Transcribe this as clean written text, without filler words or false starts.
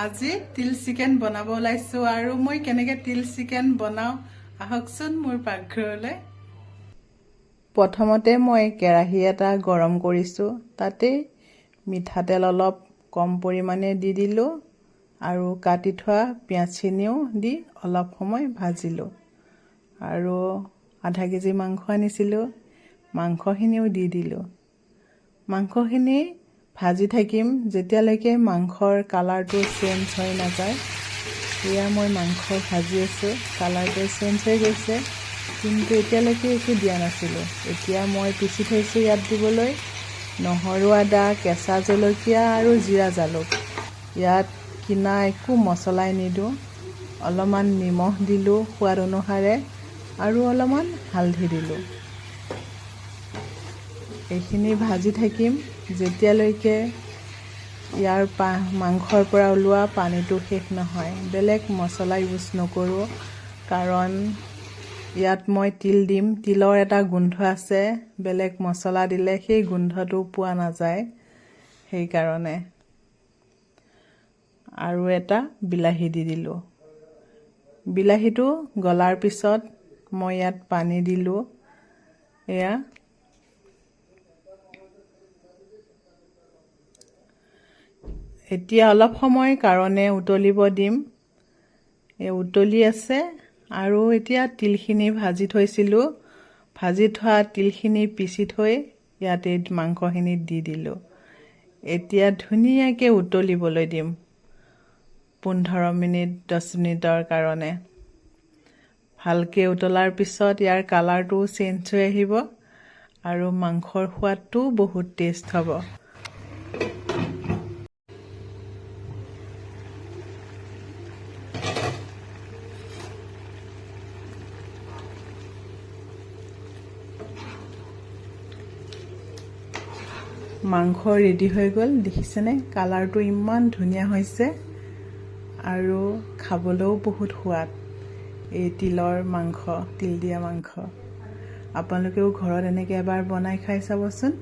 আজি তিল চিকেন বনাব ওলাইছো আৰু মই কেনেকৈ তিল চিকেন বনাও আহকচোন মোৰ পাকঘৰলৈ। প্ৰথমতে মই কেৰাহী এটা গৰম কৰিছোঁ, তাতে মিঠাতেল অলপ কম পৰিমাণে দি দিলোঁ আৰু কাটি থোৱা পিঁয়াজখিনিও দি অলপ সময় ভাজিলোঁ আৰু আধা কেজি মাংস আনিছিলোঁ, মাংসখিনিও দি দিলোঁ। মাংসখিনি ভাজি থাকিম যেতিয়ালৈকে মাংসৰ কালাৰটো চেঞ্জ হৈ নাযায়। এয়া মই মাংস ভাজি আছোঁ, কালাৰটো চেঞ্জ হৈ গৈছে, কিন্তু এতিয়ালৈকে একো দিয়া নাছিলোঁ। এতিয়া মই পিচি থৈছোঁ ইয়াত দিবলৈ নহৰু, আদা, কেঁচা জলকীয়া আৰু জিৰা জালুক। ইয়াত কিনা একো মছলাই নিদিওঁ, অলপমান নিমখ দিলোঁ সোৱাদ অনুসাৰে আৰু অলপমান হালধি দিলোঁ। এইখিনি ভাজি থাকিম যেতিয়ালৈকে ইয়াৰ মাংসৰ পৰা ওলোৱা পানীটো শেষ নহয়। বেলেগ মছলা ইউজ নকৰোঁ, কাৰণ ইয়াত মই তিল দিম, তিলৰ এটা গোন্ধ আছে, বেলেগ মছলা দিলে সেই গোন্ধটো পোৱা নাযায়, সেইকাৰণে। আৰু এটা বিলাহী দি দিলোঁ। বিলাহীটো গলাৰ পিছত মই ইয়াত পানী দিলোঁ। এয়া এতিয়া অলপ সময় কাৰণে উতলিব দিম। উতলি আছে আৰু এতিয়া তিলখিনি ভাজি থৈছিলোঁ, ভাজি থোৱা তিলখিনি পিচি থৈ ইয়াতে মাংসখিনিত দি দিলোঁ। এতিয়া ধুনীয়াকৈ উতলিবলৈ দিম 15 মিনিট 10 মিনিটৰ কাৰণে। ভালকৈ উতলাৰ পিছত ইয়াৰ কালাৰটো চেঞ্জ হৈ আহিব আৰু মাংসৰ সোৱাদটোও বহুত টেষ্ট হ'ব। মাংস ৰেডি হৈ গ'ল, দেখিছেনে? কালাৰটো ইমান ধুনীয়া হৈছে আৰু খাবলৈও বহুত সোৱাদ। এই তিলৰ মাংস, তিল দিয়া মাংস। আপোনালোকেও ঘৰত এনেকৈ এবাৰ বনাই খাই চাবচোন।